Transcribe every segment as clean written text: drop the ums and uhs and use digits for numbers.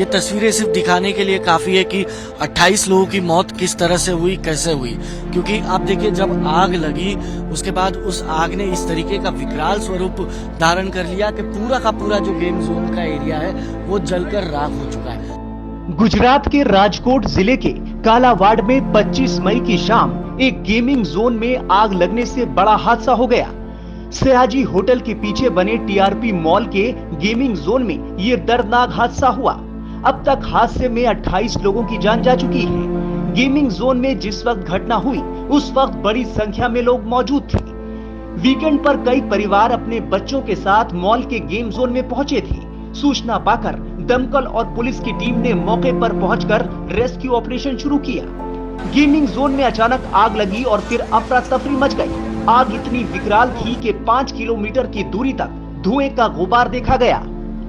ये तस्वीरें सिर्फ दिखाने के लिए काफी है कि 28 लोगों की मौत किस तरह से हुई, कैसे हुई। क्योंकि आप देखिए, जब आग लगी उसके बाद उस आग ने इस तरीके का विकराल स्वरूप धारण कर लिया कि पूरा का पूरा जो गेम जोन का एरिया है वो जलकर राख हो चुका है। गुजरात के राजकोट जिले के कालावाड़ में 25 मई की शाम एक गेमिंग जोन में आग लगने से बड़ा हादसा हो गया। सयाजी होटल के पीछे बने टीआरपी मॉल के गेमिंग जोन में ये दर्दनाक हादसा हुआ। अब तक हादसे में 28 लोगों की जान जा चुकी है। गेमिंग जोन में जिस वक्त घटना हुई उस वक्त बड़ी संख्या में लोग मौजूद थे। वीकेंड पर कई परिवार अपने बच्चों के साथ मॉल के गेम जोन में पहुंचे थे। सूचना पाकर दमकल और पुलिस की टीम ने मौके पर पहुंचकर रेस्क्यू ऑपरेशन शुरू किया। गेमिंग जोन में अचानक आग लगी और फिर अफरा तफरी मच गई। आग इतनी विकराल थी कि 5 किलोमीटर की दूरी तक धुएं का गुबार देखा गया।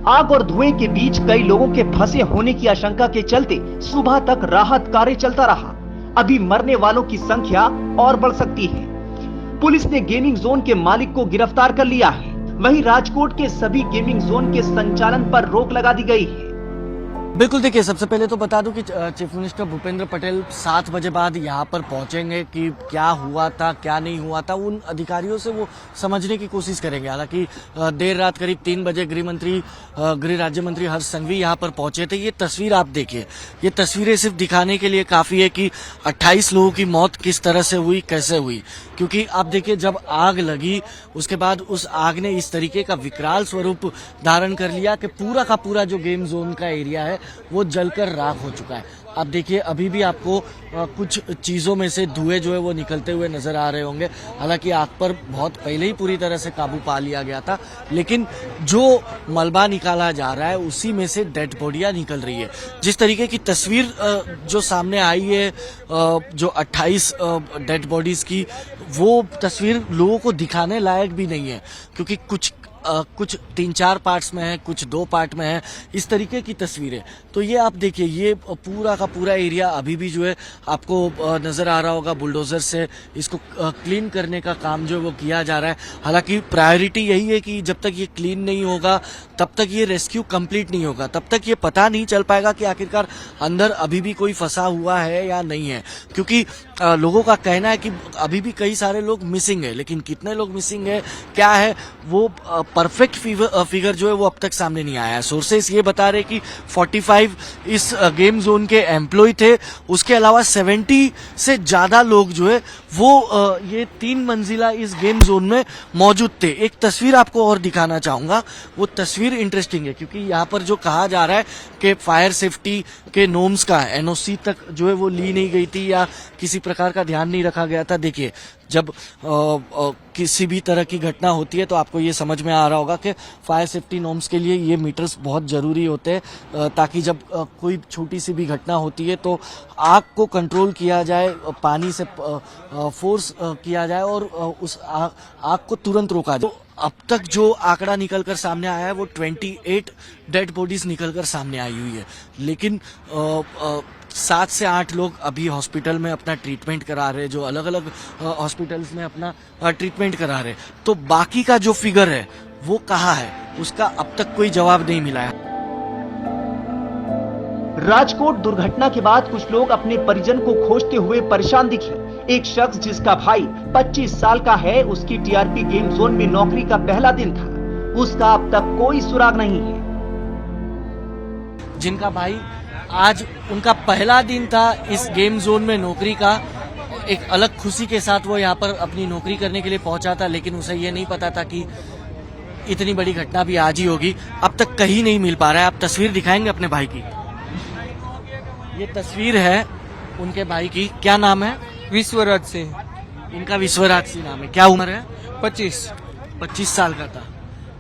आग और धुएं के बीच कई लोगों के फंसे होने की आशंका के चलते सुबह तक राहत कार्य चलता रहा। अभी मरने वालों की संख्या और बढ़ सकती है। पुलिस ने गेमिंग जोन के मालिक को गिरफ्तार कर लिया है। वहीं राजकोट के सभी गेमिंग जोन के संचालन पर रोक लगा दी गई है। बिल्कुल, देखिए, सबसे पहले तो बता दूं कि चीफ मिनिस्टर भूपेंद्र पटेल 7 बजे बाद यहाँ पर पहुंचेंगे कि क्या हुआ था, क्या नहीं हुआ था, उन अधिकारियों से वो समझने की कोशिश करेंगे। हालांकि देर रात करीब 3 बजे गृह राज्य मंत्री हर्ष संघवी यहाँ पर पहुंचे थे। ये तस्वीर आप देखिए, ये तस्वीरें सिर्फ दिखाने के लिए काफी है कि 28 लोगों की मौत किस तरह से हुई, कैसे हुई। क्योंकि आप देखिए, जब आग लगी उसके बाद उस आग ने इस तरीके का विकराल स्वरूप धारण कर लिया कि पूरा का पूरा जो गेम जोन का एरिया है वो जलकर राख हो चुका है। आप देखिए, अभी भी आपको कुछ चीजों में से धुएं जो है वो निकलते हुए नजर आ रहे होंगे। हालांकि आग पर बहुत पहले ही पूरी तरह से काबू पा लिया गया था, लेकिन जो मलबा निकाला जा रहा है उसी में से डेड बॉडियां निकल रही है। जिस तरीके की तस्वीर जो सामने आई है जो 28 डेड बॉडीज की, वो तस्वीर लोगों को दिखाने लायक भी नहीं है। क्योंकि कुछ 3-4 पार्ट्स में है, कुछ 2 पार्ट में है, इस तरीके की तस्वीरें। तो ये आप देखिए, ये पूरा का पूरा एरिया अभी भी जो है आपको नजर आ रहा होगा, बुलडोजर से इसको क्लीन करने का काम जो है वो किया जा रहा है। हालांकि प्रायोरिटी यही है कि जब तक ये क्लीन नहीं होगा तब तक ये रेस्क्यू कंप्लीट नहीं होगा, तब तक ये पता नहीं चल पाएगा कि आखिरकार अंदर अभी भी कोई फंसा हुआ है या नहीं है। क्योंकि लोगों का कहना है कि अभी भी कई सारे लोग मिसिंग है, लेकिन कितने लोग मिसिंग है, क्या है, वो परफेक्ट फिगर जो है वो अब तक सामने नहीं आया है। सोर्सेस ये बता रहे कि 45 इस गेम जोन के एम्प्लॉय थे, उसके अलावा 70 से ज्यादा लोग जो है वो ये 3 मंजिला इस गेम जोन में मौजूद थे। एक तस्वीर आपको और दिखाना चाहूंगा, वो तस्वीर इंटरेस्टिंग है क्योंकि यहाँ पर जो कहा जा रहा है कि फायर सेफ्टी के नॉर्म्स का एनओसी तक जो है वो ली नहीं गई थी या किसी प्रकार का ध्यान नहीं रखा गया था। देखिए, जब किसी भी तरह की घटना होती है तो आपको ये समझ में आ रहा होगा कि फायर सेफ्टी नॉर्म्स के लिए ये मीटर्स बहुत जरूरी होते हैं, ताकि जब कोई छोटी सी भी घटना होती है तो आग को कंट्रोल किया जाए, पानी से फोर्स किया जाए और उस आग को तुरंत रोका जाए। तो अब तक जो आंकड़ा निकलकर सामने आया है वो 28 डेड बॉडीज निकलकर सामने आई हुई है। लेकिन 7 से 8 लोग अभी हॉस्पिटल में अपना ट्रीटमेंट करा रहे हैं, जो अलग अलग हॉस्पिटल्स में अपना ट्रीटमेंट करा रहे हैं। तो बाकी का जो फिगर है वो कहाँ है, उसका अब तक कोई जवाब नहीं मिला है। राजकोट दुर्घटना के बाद कुछ लोग अपने परिजन को खोजते हुए परेशान दिखे। एक शख्स जिसका भाई 25 साल का है, उसकी टीआरपी गेम जोन में नौकरी का पहला दिन था, उसका अब तक कोई सुराग नहीं है। जिनका भाई आज उनका पहला दिन था इस गेम जोन में नौकरी का, एक अलग खुशी के साथ वो यहाँ पर अपनी नौकरी करने के लिए पहुंचा था, लेकिन उसे ये नहीं पता था कि इतनी बड़ी घटना भी आज ही होगी। अब तक कहीं नहीं मिल पा रहा है। आप तस्वीर दिखाएंगे अपने भाई की? ये तस्वीर है उनके भाई की। क्या नाम है? विश्वराज सिंह। इनका विश्वराज सिंह नाम है। क्या उम्र है? 25 साल का था।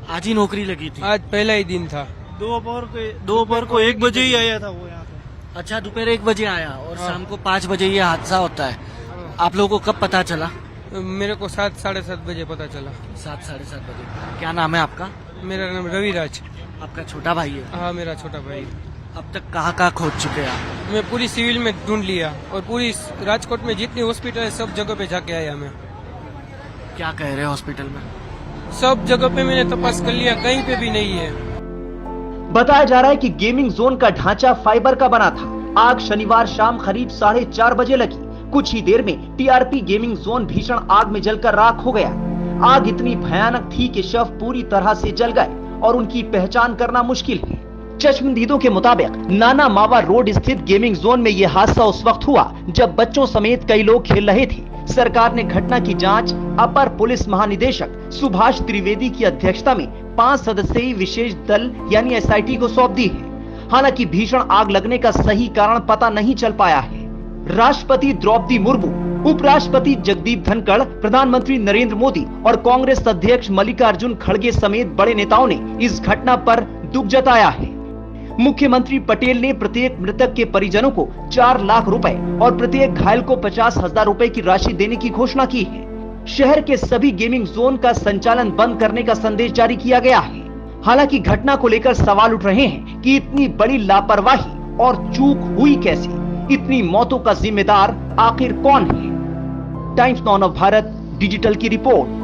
आज ही नौकरी लगी थी। आज पहला ही दिन था। दोपहर को 1 बजे ही आया था वो यहाँ पे। अच्छा, दोपहर 1 बजे आया और शाम को 5 बजे ये हादसा होता है। आप लोगों को कब पता चला? मेरे को 7 साढ़े 7 बजे पता चला। 7 साढ़े 7 बजे। क्या नाम है आपका? मेरा नाम रविराज। आपका छोटा भाई है? हाँ, मेरा छोटा भाई। अब तक कहाँ खोज चुके हैं आप? मैं पूरी सिविल में ढूंढ लिया और पूरी राजकोट में जितनी हॉस्पिटल है सब जगह पे जाके आया मैं। क्या कह रहे हैं हॉस्पिटल में? सब जगह पे मैंने तपास कर लिया, कहीं पे भी नहीं है। बताया जा रहा है कि गेमिंग जोन का ढांचा फाइबर का बना था। आग शनिवार शाम करीब 4:30 बजे लगी। कुछ ही देर में टीआरपी गेमिंग जोन भीषण आग में जलकर राख हो गया। आग इतनी भयानक थी कि शव पूरी तरह से जल गए और उनकी पहचान करना मुश्किल है। चश्मदीदों के मुताबिक नाना मावा रोड स्थित गेमिंग जोन में यह हादसा उस वक्त हुआ जब बच्चों समेत कई लोग खेल रहे थे। सरकार ने घटना की जांच अपर पुलिस महानिदेशक सुभाष त्रिवेदी की अध्यक्षता में 5 सदस्यीय विशेष दल यानी एसआईटी को सौंप दी है। हालांकि भीषण आग लगने का सही कारण पता नहीं चल पाया है। राष्ट्रपति द्रौपदी मुर्मू, उपराष्ट्रपति जगदीप धनखड़, प्रधानमंत्री नरेंद्र मोदी और कांग्रेस अध्यक्ष मल्लिकार्जुन खड़गे समेत बड़े नेताओं ने इस घटना पर दुख जताया है। मुख्यमंत्री पटेल ने प्रत्येक मृतक के परिजनों को 4 लाख रुपए और प्रत्येक घायल को 50,000 रुपए की राशि देने की घोषणा की है। शहर के सभी गेमिंग जोन का संचालन बंद करने का संदेश जारी किया गया है। हालांकि घटना को लेकर सवाल उठ रहे हैं कि इतनी बड़ी लापरवाही और चूक हुई कैसे? इतनी मौतों का जिम्मेदार आखिर कौन है? Times now of Bharat digital की रिपोर्ट।